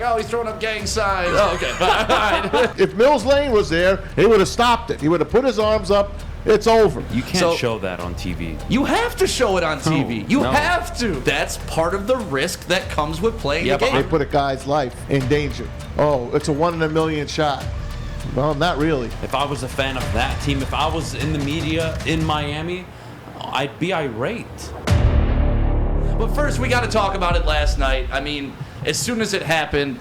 Oh, he's throwing up gang signs. Oh, okay. All right. If Mills Lane was there, he would have stopped it. He would have put his arms up. It's over. You can't show that on TV. You have to show it on TV. You No. have to. That's part of the risk that comes with playing the They game. put a guy's life in danger. Oh, it's a 1 in a million shot. Well, not really. If I was a fan of that team, if I was in the media in Miami, I'd be irate. But first, we got to talk about it last night. I mean, as soon as it happened,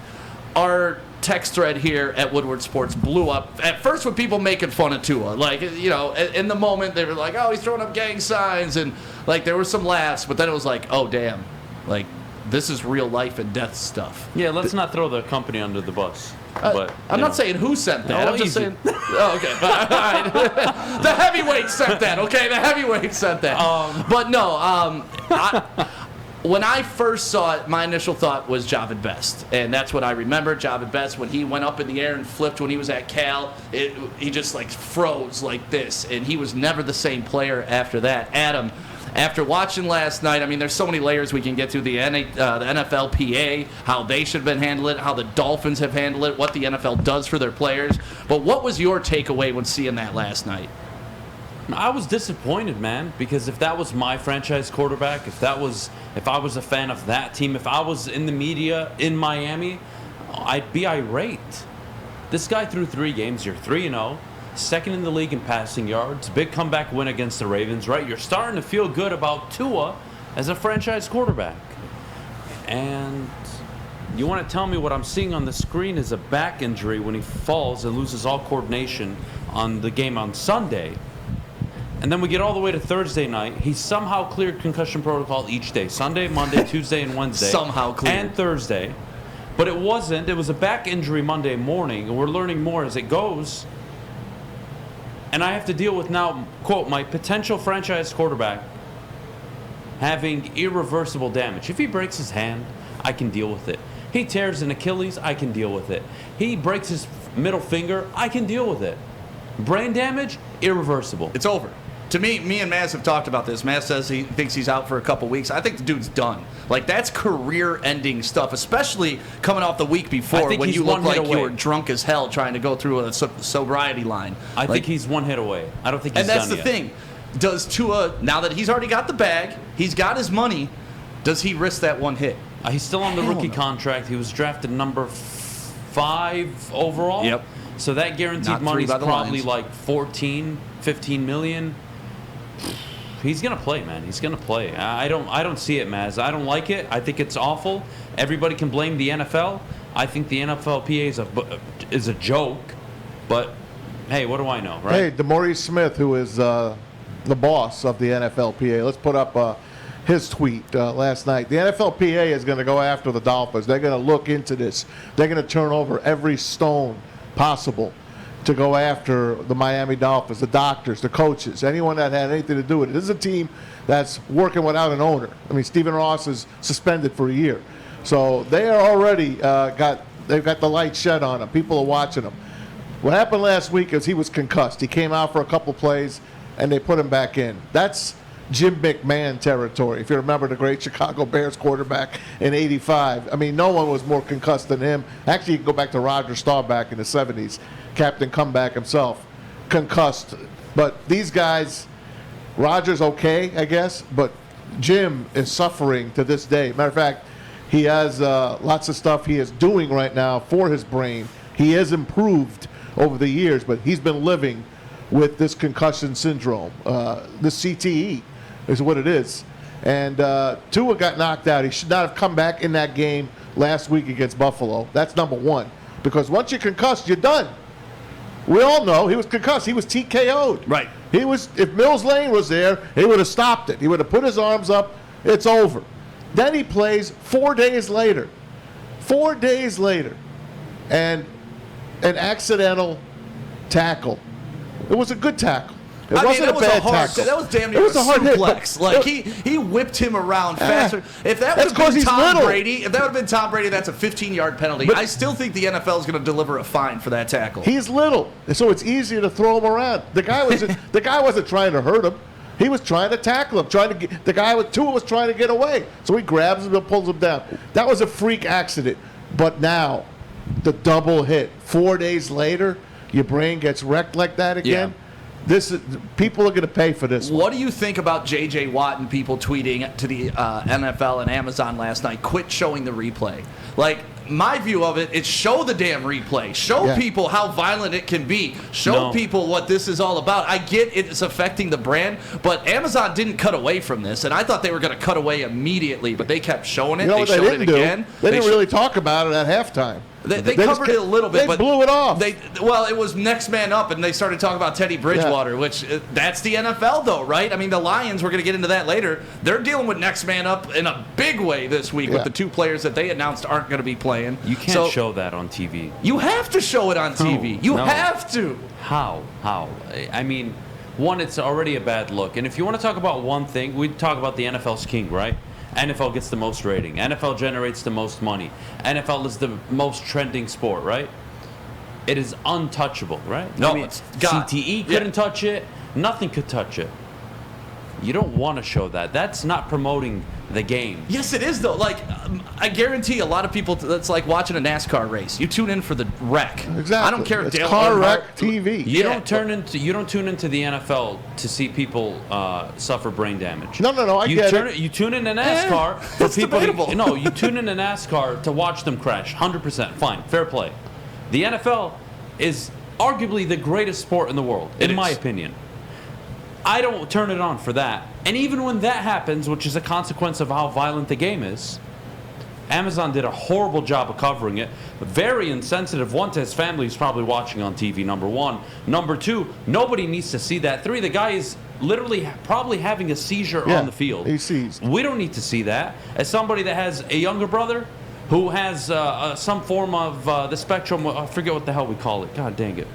our text thread here at Woodward Sports blew up. At first, with people making fun of Tua. Like, you know, in the moment, they were like, oh, he's throwing up gang signs. And, like, there were some laughs. But then it was like, oh, damn. Like, this is real life and death stuff. Yeah, let's not throw the company under the bus. But I'm not saying who sent that. No, I'm just easy. saying. Oh, okay. All right. The heavyweight sent that. Okay, the heavyweight sent that. But no. When I first saw it, my initial thought was Javid Best, and that's what I remember. Javid Best, when he went up in the air and flipped when he was at Cal, he just like froze like this, and he was never the same player after that. Adam, after watching last night, I mean, there's so many layers we can get to. The NFLPA, how they should have been handling it, how the Dolphins have handled it, what the NFL does for their players. But what was your takeaway when seeing that last night? I was disappointed, man, because if that was my franchise quarterback, if I was a fan of that team, if I was in the media in Miami, I'd be irate. This guy threw 3 games. You're 3-0, second in the league in passing yards, big comeback win against the Ravens, right? You're starting to feel good about Tua as a franchise quarterback. And you want to tell me what I'm seeing on the screen is a back injury when he falls and loses all coordination on the game on Sunday. And then we get all the way to Thursday night. He somehow cleared concussion protocol each day. Sunday, Monday, Tuesday, and Wednesday. Somehow cleared. And Thursday. But it wasn't. It was a back injury Monday morning, and we're learning more as it goes. And I have to deal with now, quote, my potential franchise quarterback having irreversible damage. If he breaks his hand, I can deal with it. He tears an Achilles, I can deal with it. He breaks his middle finger, I can deal with it. Brain damage, irreversible. It's over. To me and Maz have talked about this. Maz says he thinks he's out for a couple weeks. I think the dude's done. Like, that's career-ending stuff, especially coming off the week before when you looked like you were drunk as hell trying to go through a sobriety line. I think he's one hit away. I don't think he's done yet. And that's the thing. Does Tua, now that he's already got the bag, he's got his money, does he risk that one hit? He's still on the rookie contract. He was drafted number 5 overall. Yep. So that guaranteed money is probably like 14, 15 million. He's gonna play, man. He's gonna play. I don't see it, Maz. I don't like it. I think it's awful. Everybody can blame the NFL. I think the NFLPA is a joke. But hey, what do I know, right? Hey, DeMaurice Smith, who is the boss of the NFLPA, let's put up his tweet last night. The NFLPA is going to go after the Dolphins. They're going to look into this. They're going to turn over every stone possible to go after the Miami Dolphins, the doctors, the coaches, anyone that had anything to do with it. This is a team that's working without an owner. I mean, Stephen Ross is suspended for a year. So they are already they've got the light shed on them. People are watching them. What happened last week is he was concussed. He came out for a couple plays, and they put him back in. That's Jim McMahon territory. If you remember the great Chicago Bears quarterback in '85, I mean, no one was more concussed than him. Actually, you can go back to Roger Staubach in the '70s, Captain Comeback himself, concussed. But these guys, Roger's okay, I guess, but Jim is suffering to this day. Matter of fact, he has lots of stuff he is doing right now for his brain. He has improved over the years, but he's been living with this concussion syndrome, the CTE. Is what it is. And Tua got knocked out. He should not have come back in that game last week against Buffalo. That's number one. Because once you're concussed, you're done. We all know he was concussed. He was TKO'd. Right. He was. If Mills Lane was there, he would have stopped it. He would have put his arms up. It's over. Then he plays 4 days later. 4 days later. And an accidental tackle. It was a good tackle. It wasn't a bad tackle. That was damn near a suplex. Like he whipped him around faster. If that would have been Tom Brady, that's a 15-yard penalty. But I still think the NFL is going to deliver a fine for that tackle. He's little, so it's easier to throw him around. The guy wasn't trying to hurt him. He was trying to tackle him. Tua was trying to get away. So he grabs him and pulls him down. That was a freak accident. But now, the double hit. 4 days later, your brain gets wrecked like that again. Yeah. People are going to pay for this. What do you think about J.J. Watt and people tweeting to the NFL and Amazon last night, quit showing the replay? Like, my view of it is show the damn replay. Show people how violent it can be. Show people what this is all about. I get it's affecting the brand, but Amazon didn't cut away from this, and I thought they were going to cut away immediately, but they kept showing it. You know what they showed it didn't again. They didn't really talk about it at halftime. They covered it a little bit, they but blew it off. Well, it was next man up, and they started talking about Teddy Bridgewater, which that's the NFL, though, right? I mean, the Lions, we're going to get into that later. They're dealing with next man up in a big way this week with the two players that they announced aren't going to be playing. You can't show that on TV. You have to show it on TV. You have to. How? I mean, one, it's already a bad look. And if you want to talk about one thing, we talk about the NFL's king, right? NFL gets the most rating. NFL generates the most money. NFL is the most trending sport, right? It is untouchable, right? No, I mean, CTE couldn't touch it. Nothing could touch it. You don't want to show that. That's not promoting the game. Yes, it is, though. Like, I guarantee a lot of people, that's like watching a NASCAR race. You tune in for the wreck. Exactly. I don't care if it's Dale car Earnhardt- wreck TV. You don't tune into the NFL to see people suffer brain damage. No, I get it. You tune in to NASCAR for it's people. debatable. No, you tune in to NASCAR to watch them crash. 100%, fine, fair play. The NFL is arguably the greatest sport in the world, in my opinion. I don't turn it on for that. And even when that happens, which is a consequence of how violent the game is, Amazon did a horrible job of covering it. Very insensitive. One, to his family who's probably watching on TV, number one. Number two, nobody needs to see that. Three, the guy is literally probably having a seizure on the field. He seized. We don't need to see that. As somebody that has a younger brother who has some form of the spectrum, I forget what the hell we call it. God dang it.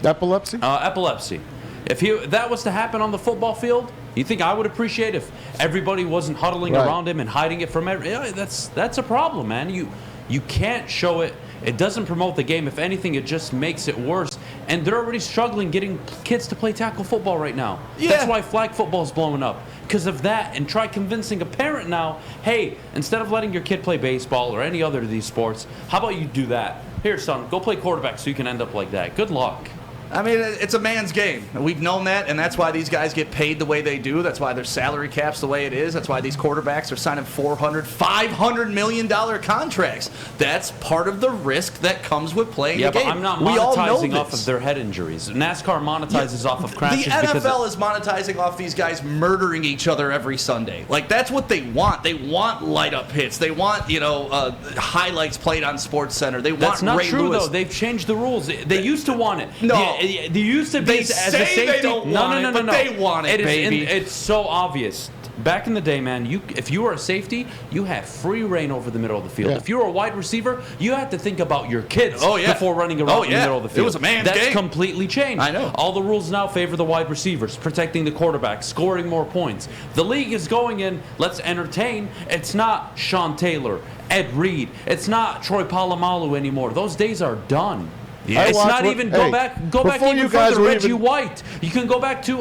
Epilepsy? Epilepsy. If that was to happen on the football field, you think I would appreciate if everybody wasn't huddling around him and hiding it from that's a problem, man. You can't show it. It doesn't promote the game. If anything, it just makes it worse. And they're already struggling getting kids to play tackle football right now. Yeah. That's why flag football is blowing up. Because of that, and try convincing a parent now, hey, instead of letting your kid play baseball or any other of these sports, how about you do that? Here, son, go play quarterback so you can end up like that. Good luck. I mean, it's a man's game. We've known that, and that's why these guys get paid the way they do. That's why their salary cap's the way it is. That's why these quarterbacks are signing $500 million contracts. That's part of the risk that comes with playing the game. But I'm not monetizing off of their head injuries. NASCAR monetizes off of crashes. The NFL is monetizing off these guys murdering each other every Sunday. Like, that's what they want. They want light-up hits. They want, highlights played on Sports Center. They want That's not Ray true, Lewis. though. They've changed the rules. They used to want it. No. They used to be They as a say safety. they don't want it, but they want it, baby. It's so obvious. Back in the day, man, if you were a safety, you had free reign over the middle of the field. Yeah. If you were a wide receiver, you had to think about your kids before running around Oh, in the middle of the field. It was a man's That's game. completely changed. I know. All the rules now favor the wide receivers, protecting the quarterback, scoring more points. The league is going in, let's entertain. It's not Sean Taylor, Ed Reed. It's not Troy Polamalu anymore. Those days are done. Yeah. It's not even go back even further. Reggie White. You can go back to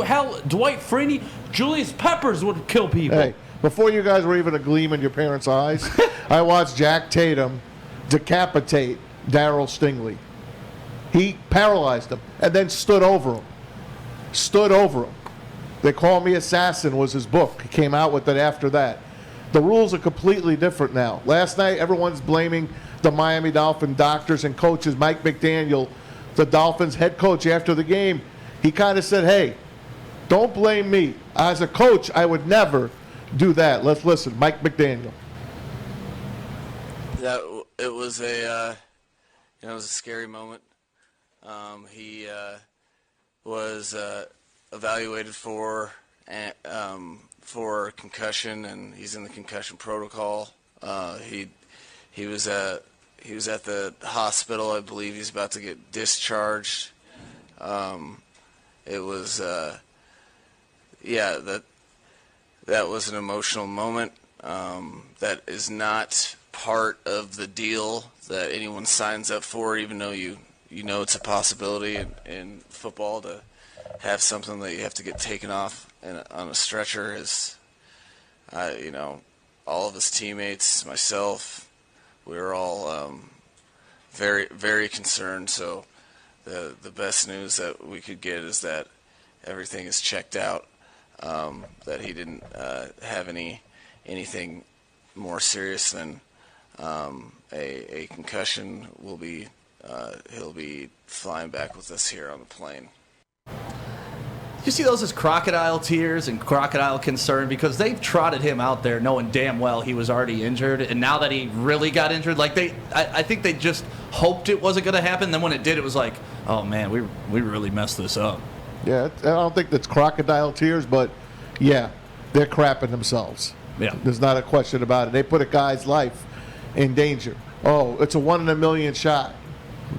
Dwight Freeney. Julius Peppers would kill people. Hey, before you guys were even a gleam in your parents' eyes, I watched Jack Tatum decapitate Darryl Stingley. He paralyzed him and then stood over him. They Call Me Assassin was his book. He came out with it after that. The rules are completely different now. Last night, everyone's blaming the Miami Dolphin doctors and coaches. Mike McDaniel, the Dolphins head coach, after the game, he kind of said, hey, don't blame me. As a coach, I would never do that. Let's listen. Mike McDaniel. It was a scary moment. He was evaluated for concussion, and he's in the concussion protocol. He was at the hospital. I believe he's about to get discharged. It was that was an emotional moment. That is not part of the deal that anyone signs up for, even though you know it's a possibility in football to have something that you have to get taken off on a stretcher. All of his teammates, myself, we're all very, very concerned. So the best news that we could get is that everything is checked out, that he didn't have anything more serious than a concussion. He'll be flying back with us here on the plane. You see those as crocodile tears and crocodile concern, because they've trotted him out there knowing damn well he was already injured, and now that he really got injured, like I think they just hoped it wasn't going to happen. Then when it did, it was like, oh man, we really messed this up. Yeah, I don't think that's crocodile tears, but yeah, they're crapping themselves. Yeah, there's not a question about it. They put a guy's life in danger. Oh, it's a 1 in a million shot.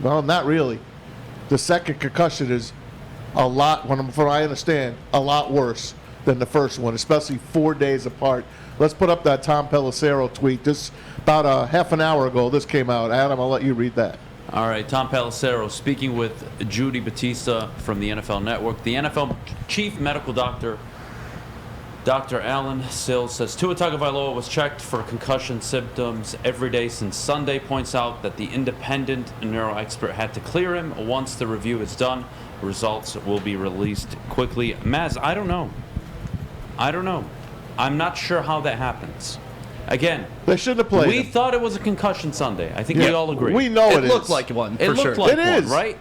Well, not really. The second concussion is a lot, from what I understand, a lot worse than the first one, especially 4 days apart. Let's put up that Tom Pelissero tweet. This about a half an hour ago. This came out. Adam, I'll let you read that. All right, Tom Pelissero speaking with Judy Batista from the NFL Network. The NFL chief medical doctor, Dr. Alan Sills, says Tua Tagovailoa was checked for concussion symptoms every day since Sunday. Points out that the independent neuro expert had to clear him. Once the review is done, results will be released quickly. Maz, I don't know. I'm not sure how that happens. Again, they shouldn't have played. We thought it was a concussion Sunday. I think we all agree. We know it looked like one. It looked like one, right?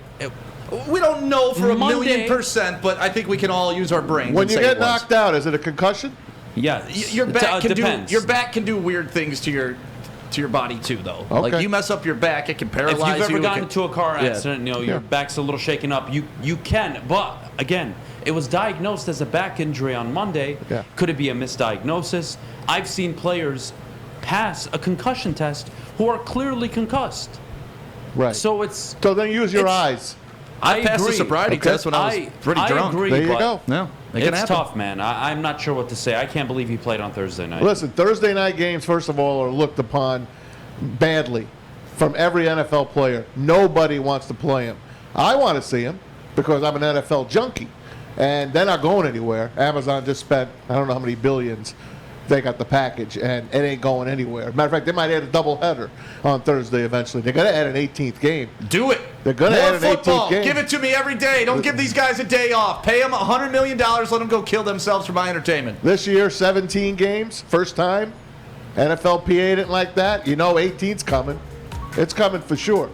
We don't know for Monday, 1,000,000%, but I think we can all use our brains. When you get knocked out, is it a concussion? Yeah, your back can do weird things to your body too, though. Okay. Like you mess up your back, it can paralyze you. If you've ever gotten into a car accident, your back's a little shaken up. You can, but again, it was diagnosed as a back injury on Monday. Yeah. Could it be a misdiagnosis? I've seen players pass a concussion test who are clearly concussed. Right. So then use your eyes. I passed the sobriety test when I was pretty drunk. I agree, there you but go. No, it's tough, man. I'm not sure what to say. I can't believe he played on Thursday night. Listen, Thursday night games, first of all, are looked upon badly from every NFL player. Nobody wants to play him. I want to see him because I'm an NFL junkie, and they're not going anywhere. Amazon just spent, I don't know how many billions. They got the package, and it ain't going anywhere. Matter of fact, they might add a doubleheader on Thursday eventually. They're going to add an 18th game. Do it. They're going to add an football. 18th game. Give it to me every day. Don't give these guys a day off. Pay them $100 million. Let them go kill themselves for my entertainment. This year, 17 games, first time. NFLPA didn't like that. 18's coming. It's coming for sure.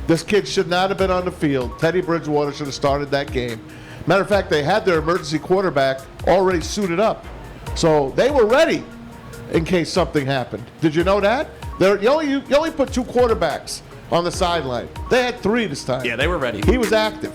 This kid should not have been on the field. Teddy Bridgewater should have started that game. Matter of fact, they had their emergency quarterback already suited up. So they were ready in case something happened. Did you know that? You only put 2 quarterbacks on the sideline. They had 3 this time. Yeah, they were ready. He was active.